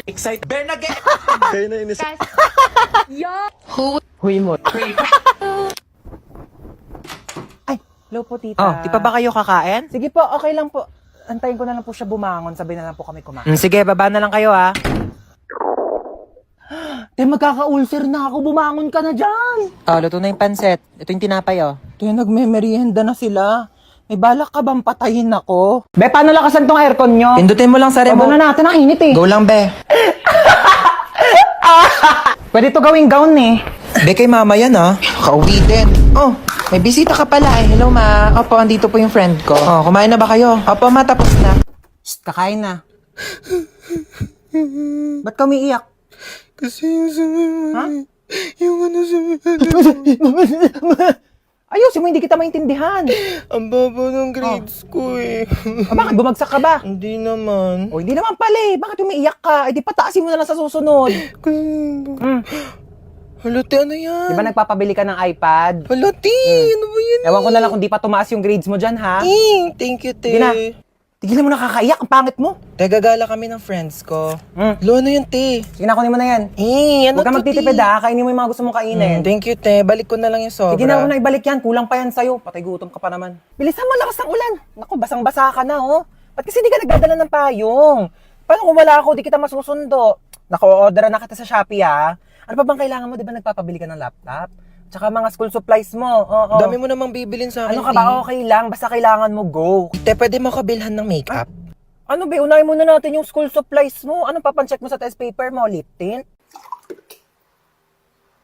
Excited. Bernadette! Kayo na inis. Huy mo. Ay, hello po, tita. Oh, di pa ba kayo kakain? Sige po, okay lang po. Antayin ko na lang po siya bumangon. Sabay na lang po kami kumain. Sige, baba na lang kayo ha. Te, magkaka-ulcer na ako. Bumangon ka na dyan. Oh, luto na yung pansit. Ito yung tinapay oh. Te, nagme-merienda na sila. May balak ka bang patayin ako? Be, paano lakasan tong aircon nyo? Pindutin mo lang sa Pwede remote. na natin, ang init eh. Go lang, be. Pwede to gawing gown eh. Be, kay mama yan ha. Kauwi din. Oh, may bisita ka pala eh. Hello ma. Opo, andito po yung friend ko. Oh, kumain na ba kayo? Opo, ma, tapos na. Shh, kakain na. Ba't ka umiiyak? Kasi yung sumunod. Ha? Yung ano sumunod. Ayusin mo, hindi kita maintindihan. Ang baba ng grades ko eh. Bakit bumagsak ka ba? Hindi naman. O, hindi naman pala eh. Bakit umiiyak ka? Eh, di pataasin mo na lang sa susunod. Kasi... Halati, ano yan? Di ba nagpapabili ka ng iPad? Halati, ano ba yan? Ewan ko na lang kung di pa tumaas yung grades mo dyan, ha? Thank you, te. Sige na. Tigilan mo na kakaiyak. Ang pangit mo. Te, gagala kami ng friends ko. Mm. Lo, ano yan, te? Sige na, kunin mo na yan. Ano Huwag ka to, magtitipid, te? ha? Kainin mo yung mga gusto mong kainin. Thank you, te. Balik ko na lang yung sobra. Sige na, huwag na ibalik yan. Kulang pa yan sa'yo. Patay gutom ka pa naman. Bilisan mo, lakas ng ulan. Naku, basang-basa ka na, oh. Ba't kasi di ka nagdadala ng payong? Paano kung wala ako, di kita masusundo? Naku, order na kita sa Shopee, ha? Ano pa bang kailangan mo? Di ba nagpapabili ka ng laptop? Tsaka mga school supplies mo. Oo. Dami mo namang bibilin sa akin, Ano ka ba? Okay lang. Basta kailangan mo go. Te, pwede mo kabilhan ng makeup? Ano ba? Unahin muna natin yung school supplies mo. Anong papancheck mo sa test paper mo? Lip tint?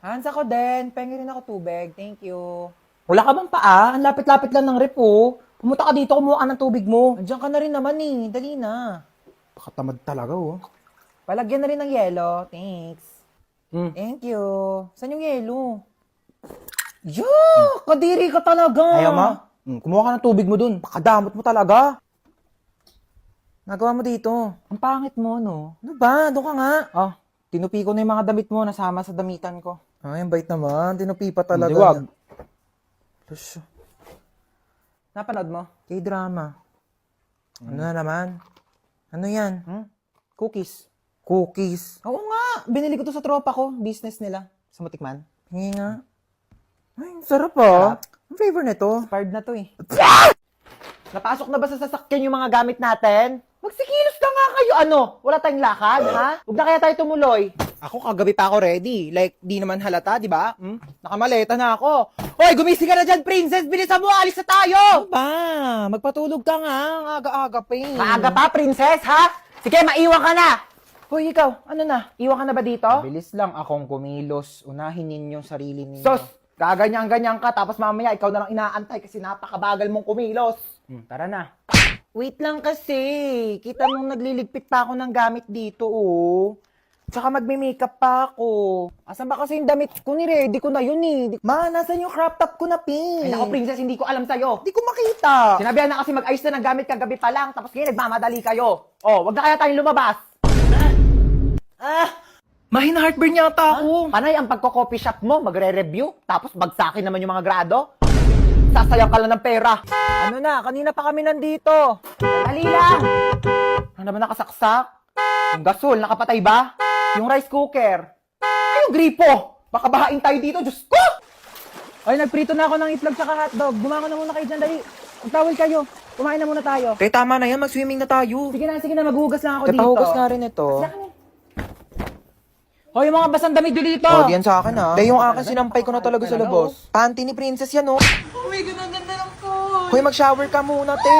Hans ako din. Pengi rin ako tubig. Thank you. Wala ka bang paa? Ang lapit-lapit lang ng rep, oh. Pumunta ka dito, kumuha ka ng tubig mo. Andiyan ka na rin naman eh. Dali na. Pakatamad talaga, oh. Palagyan na rin ng yelo. Thanks. Thank you. Saan yung yelo? Kadiri ka talaga. Ayaw mo? Kumuha ka ng tubig mo dun. Pakadamot mo talaga. Nagawa mo dito. Ang pangit mo, no? Ano ba? Doon ka nga. Oh, tinupi ko na yung mga damit mo nasama sa damitan ko. Ay, ang bait naman. Tinupi pa talaga. Hindi, wag. Plus, Napanood mo? K-drama. Ano na naman? Ano yan? Cookies. Cookies. Oo nga. Binili ko to sa tropa ko. Business nila. Sa Matikman. Hingi nga. Ay, ang sarap ah. Ang flavor nito. Expired na to eh. Napasok na ba sa sasakyan yung mga gamit natin? Magsikilos na nga kayo. Ano? Wala tayong lakad, ha? Huwag na kaya tayo tumuloy. Ako kagabi pa ako ready. Like, di naman halata, di ba? Nakamaleta na ako. Hoy, gumising ka na dyan, princess! Bilisan mo! Alis na tayo! Ba, magpatulog ka nga. Ang aga-aga pa eh. Maaga pa, princess, ha? Sige, maiwan ka na! Hoy, ikaw, ano na? Iwan ka na ba dito? Bilis lang akong kumilos. Unahin ninyo sarili ninyo. Sos, gaganyan-ganyan ka, tapos mamaya ikaw na lang inaantay kasi napakabagal mong kumilos. Tara na. Wait lang kasi. Kita mong nagliligpit pa ako ng gamit dito, oh. Tsaka magme-makeup pa ako. Asan ba kasi yung damit ko? Ni-ready ko na yun, eh. Ma, nasan yung crop top ko na pink? Ay, naku, princess, hindi ko alam sa'yo. Di ko makita. Sinabihan na kasi mag-ayos na ng gamit kagabi pa lang, tapos ngayon nagmamadali kayo. Oh, wag na kaya tayong lumabas. Mahin heartburn yata ako. Panay ang pagko-copy shop mo, magre-review, tapos bagsakin naman yung mga grado. Sasayang ka lang ng pera. Ano na, kanina pa kami nandito. Dali lang. Ano naman nakasaksak? Yung gasol, nakapatay ba? Yung rice cooker. Ay, yung gripo. Baka bahain tayo dito, Diyos ko! Ay, nagprito na ako ng itlog tsaka hotdog. Bumangon na muna kayo dyan, dali. Magtawal kayo. Kumain na muna tayo. Te, tama na yan. Mag-swimming na tayo. Sige na, maghugas lang ako Te, dito. pahugas nga rin ito. Hoy, yung mga basang damit dito. Oh, diyan sa akin ha. Te, yung akin sinampay ko na talaga sa labos. Panty ni Princess yan, oh. Oh my God, ang ganda ng phone. Hoy, mag-shower ka muna, te.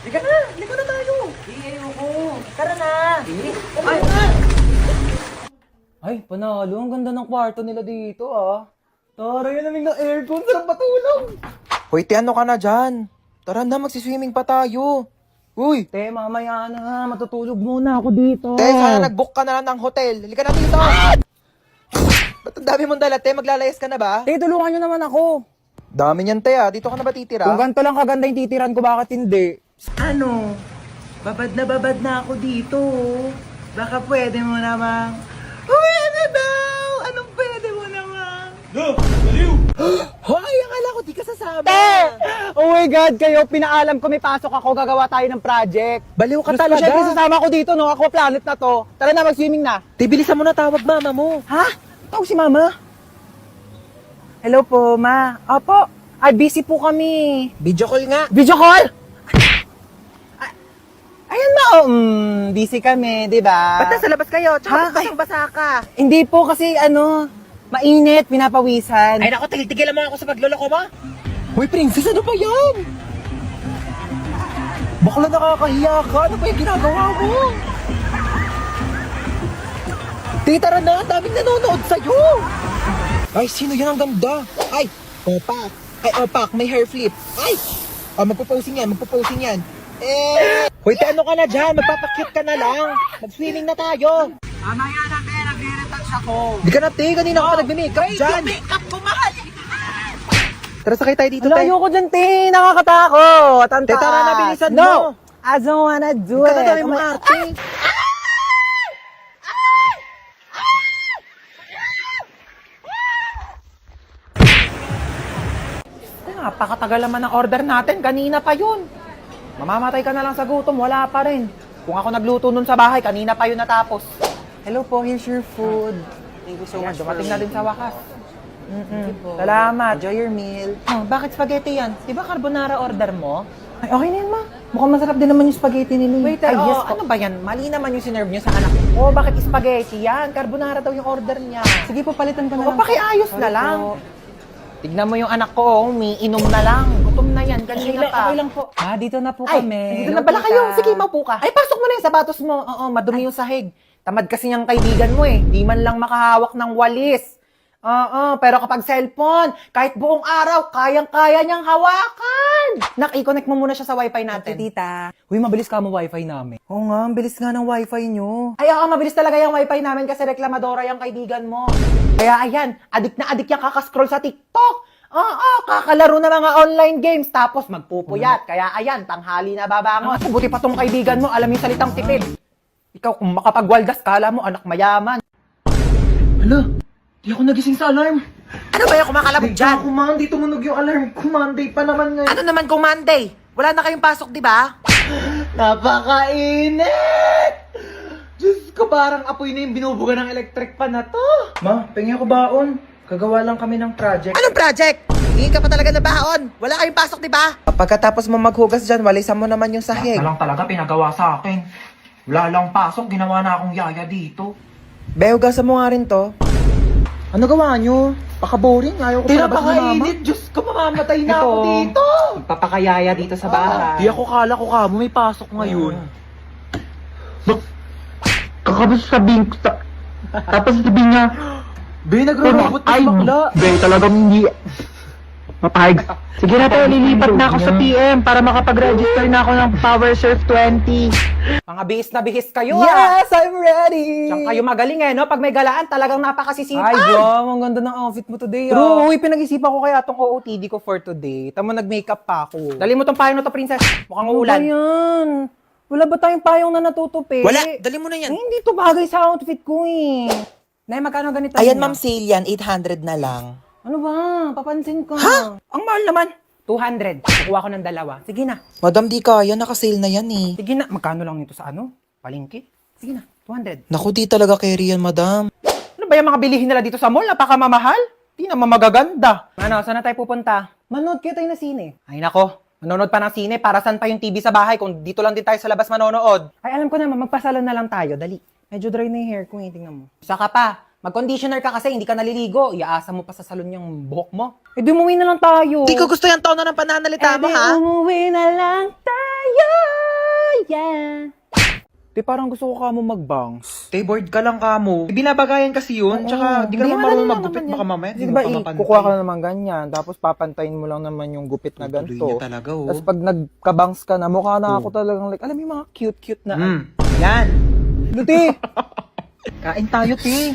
Liga na tayo. Ayoko. Tara na. Ay, panalo. Ang ganda ng kwarto nila dito, ah. Tara, yun namin ng aircon. Sarap matulog. Hoy, te, ano ka na dyan? Tara na, magsiswimming pa tayo. Uy! Te, mamaya na. Matutulog muna ako dito. Te, sana nag-book ka na lang ng hotel. Halika na dito. Ba't ang dami mong dala, te? Maglalayas ka na ba? Te, tulungan nyo naman ako. Dami niyan, te, ah. Dito ka na ba titira? Kung ganito lang kaganda yung titiran ko, bakit hindi? Ano? Babad na ako dito. Baka pwede mo namang... Uy, ano daw? Anong pwede mo namang? Go! Baliw! Hoy, akala ko di ka sasama. Oh my God, kayo, pinaalam ko may pasok ako, gagawa tayo ng project. Baliw ka Gusto ko, talaga. syempre, sasama ko dito, no? Ako planet na to. Tara na, mag-swimming na. Bilisan mo na tawag mama mo. Ha? Tawag si Mama? Hello po, Ma. Opo. Ay, busy po kami. Video call nga. Video call? Ayun na, oh. Busy kami, di ba? Ba't nasa labas kayo? Ha? Tsaka basang-basa ka. Hindi po kasi, mainit, pinapawisan. Ay naku, tigil-tigilan mo ako sa pagloloko mo. Hoy, princess, ano ba yan? Bakla nakakahiya ka. Ano ba yung ginagawa mo? Tara na, daming nanonood sa'yo. Ay, sino yan ang ganda? Ay, opak. Ay, opak, may hair flip. Ay, magpo-posing yan. Hoy, te, ano ka na dyan? Magpapakyut ka na lang. Mag-swimming na tayo. Mamaya na, te, nagre-retouch ako. Di ka na, te. Kanina ka pa nag-makeup dyan. Make-up ko, mahal. Tara, sakay tayo dito, Wala, te. ayoko dyan, te. Nakakatakot. Ang Te, tara taas. na, bilisan no, mo. I don't wanna do Di ka it. na dami mong arte. Napakatagal naman ng order natin. Kanina pa yun. Mamamatay ka na lang sa gutom. Wala pa rin. Kung ako nagluto nun sa bahay, kanina pa yun natapos. Hello po, here's your food. Thank you so Ayan, much. dumating na din sa wakas. po. Salamat. Enjoy your meal. Oh, bakit spaghetti yan? Di ba carbonara order mo? Ay, okay na yan, ma. Mukhang masarap din naman yung spaghetti nila. Wait, Ay, yes yes, po. ano ba yan? Mali naman yung sinerve nyo sa anak ko. Oh, bakit spaghetti yan? Carbonara daw yung order niya. Sige po, palitan ko na O, lang. pakiayos na Sorry lang. po. Tignan mo yung anak ko, oh, umiinom na lang. Gutom na yan, kanina pa. Okay lang po. Ah, dito na po Ay, kami. dito na pala Hello, kayo. tita. Sige, maupo ka. Ay, pasok mo na yung sapatos mo. Oo, madumi yung sahig. Tamad kasi niyang kaibigan mo eh. Di man lang makahawak ng walis. Oo, pero kapag cellphone, kahit buong araw, kayang-kaya niyang hawakan. Nak, i-connect mo muna siya sa wifi natin. Okay, tita. Uy, mabilis ka mo wifi namin. Oo nga, ang bilis nga ng wifi nyo. Ay, oo, mabilis talaga yung wifi namin kasi reklamadora yung kaibigan mo. Kaya ayan, adik na adik yung kakascroll sa TikTok. Oo, kakalaro na mga online games, tapos magpupuyat. Kaya ayan, tanghali na babangon. Buti pa tong kaibigan mo, alam yung salitang tipid. Ikaw, kung makapagwaldas, kala mo, anak mayaman. Hala, di ako nagising sa alarm. Ano ba yung kumakalabog dyan? Kumandi, tumunog yung alarm. Kumandi pa naman ngayon. Ano naman kung Monday? Wala na kayong pasok, di ba? Napakainit! Diyos ko, parang apoy na yung binubuga ng electric pan na to. Ma, pengi ako baon. Kagawa lang kami ng project. Anong project? Hindi ka pa talaga na baon. Wala kayong pasok, di ba? Pagkatapos mo maghugas dyan, walisan mo naman yung sahig. lang talaga pinagawa sa akin. Wala lang pasok, ginawa na akong yaya dito. Be, hugasan mo nga rin to. Ano gawa nyo? Paka-boring, ayaw ko palabas ni mama. Pinapakainit, Diyos ko, mamamatay na Ito. ako dito. Papakayaya dito sa bahay. Di ako kala ko kamo, may pasok ngayon. Kakabos sabihin ko sa... Tapos sabihin niya, Be, nagro-robot na ay, si bakla. be, talagang hindi... Mapahig. Sige na tayo, lilipat na ako sa PM para makapag-register na ako ng PowerSurf 20. Mga bihis na bihis kayo, Yes, I'm ready! Diyan kayo magaling eh, no? Pag may galaan, talagang napakasisipag. Ay, wow, ang ganda ng outfit mo today, True, uy, pinag-isipan ko kaya itong OOTD ko for today. Tama, nag-makeup pa ako. Dali mo tong payong na to, princess. Mukhang Ano ba uulan. yan? Wala ba tayong payong na natutupi? dali mo na Eh, hindi to bagay sa outfit ko eh. Nay, magkano ganito? Ayan, niya? ma'am, sale yan. 800 na lang. Ano ba? Papansin ko. Ang mahal naman. 200. Kukuha ko ng dalawa. Sige na. Madam, di kaya. Naka-sale na yan eh. Sige na. Magkano lang nito sa ano? Palengke? Sige na. 200. Naku, di talaga carry yan, madam. Ano ba yung mga bilihin nila dito sa mall? Napakamamahal? Di naman magaganda. Ano, saan na tayo pupunta? Manood kayo tayo na sine. Ay nako. Manonood pa ng sine. Para saan pa yung TV sa bahay kung dito lang din tayo sa labas manonood? Ay, alam ko naman. Magpasalon na lang tayo. Dali. Medyo dry na yung hair ko. Tingnan mo. Saka pa. Mag-conditioner ka kasi hindi ka naliligo. Iaasa mo pa sa salon yung buhok mo. Eh, di umuwi na lang tayo. Di ko gusto yung tono ng pananalita mo, ha? Umuwi na lang tayo. Yeah. Di parang gusto ko kamo mag-bangs. Stay bored ka lang kamo. Binabagayan kasi yun. Tsaka di ka Hindi, naman madali marunong lang maggupit. naman Baka yan. mamaya. Di ba, kukuha ka na naman ganyan, tapos papantayin mo lang naman yung gupit na Tuloy ganito. niya talaga, oh. Tapos pag nagkabangs ka na, mukha na ako talagang like, alam mo yung mga cute-cute na. Yan. Luti! Kain tayo, te.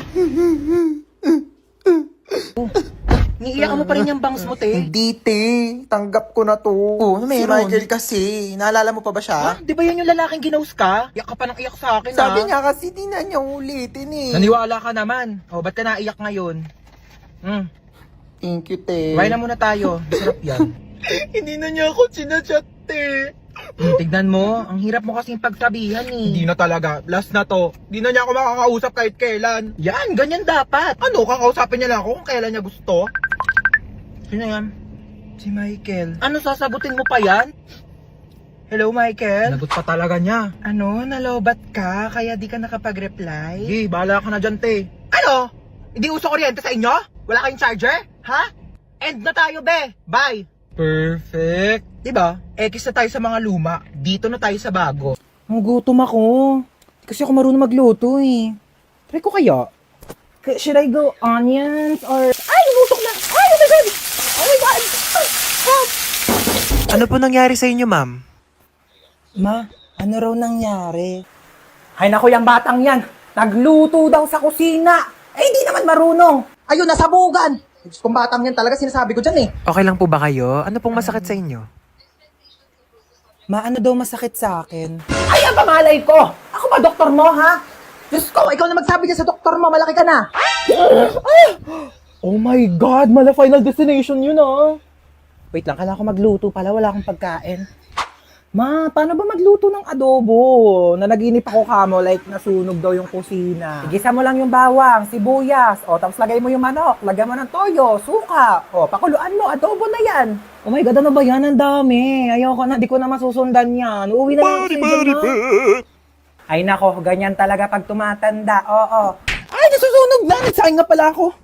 Niiyak mo pa rin yung bangs mo, te. Hindi, te. Tanggap ko na to. Oh, ano Si meron? Michael kasi. Naalala mo pa ba siya? Di ba yan yung lalaking ginaus ka? Iyak ka pa ng iyak sa akin, Sabi ha? niya kasi di na niya ulitin eh. Naniwala ka naman. O, ba't ka naiyak ngayon? Thank you, te. Kumain na muna tayo. Sarap yan. Hindi na niya ako sinachat, te. Tignan mo, ang hirap mo kasing pagsabihan Hindi eh. na talaga. Last na to. Hindi na niya ako makakausap kahit kailan. Yan, ganyan dapat. Ano, kakausapin niya lang ako kung kailan niya gusto? Sino yan? Si Michael. Ano, sasagutin mo pa yan? Hello, Michael? Nagot pa talaga niya. Ano, nalobat ka? Kaya di ka nakapag-reply? Sige, bahala ka na dyan, te. Ano? Hindi uso kuryente sa inyo? Wala kayong charger? Ha? End na tayo, be. Bye. Perfect. Diba? X na tayo sa mga luma. Dito na tayo sa bago. Gutom ako. Kasi ako marunong magluto eh. Try ko kaya? Should I go onions or... Ay, lumusok na! Ay, oh my God! Oh my God! Help! Ano po nangyari sa inyo, ma'am? Ma, ano raw nangyari? Ay naku, yung batang yan. Nagluto daw sa kusina. Eh, di naman marunong. Ayun, nasabugan. Diyos kong batang yan talaga, sinasabi ko dyan eh. Okay lang po ba kayo? Ano pong masakit sa inyo? Ma, ano daw masakit sa akin? Ay, ang pamalay ko. Ako ba, doktor mo, ha? Diyos ko, ikaw na magsabi niya sa doktor mo. Malaki ka na. Oh my God, mala Final Destination yun ah. Wait lang, kailangan ko magluto pala. Wala akong pagkain. Ma, paano ba magluto ng adobo? Nanaginip ako kamo, like nasunog daw yung kusina. Igisa mo lang yung bawang, sibuyas, o tapos lagay mo yung manok, lagay mo ng toyo, suka, o pakuluan mo, adobo na yan. Oh my God, ano ba yan? Ang dami. Ayoko na, di ko na masusundan yan. Uuwi na lang ako sa inyo, ma. Ay nako, ganyan talaga pag tumatanda. Oo. Ay, nasusunog na. Nagsayang nga pala ako.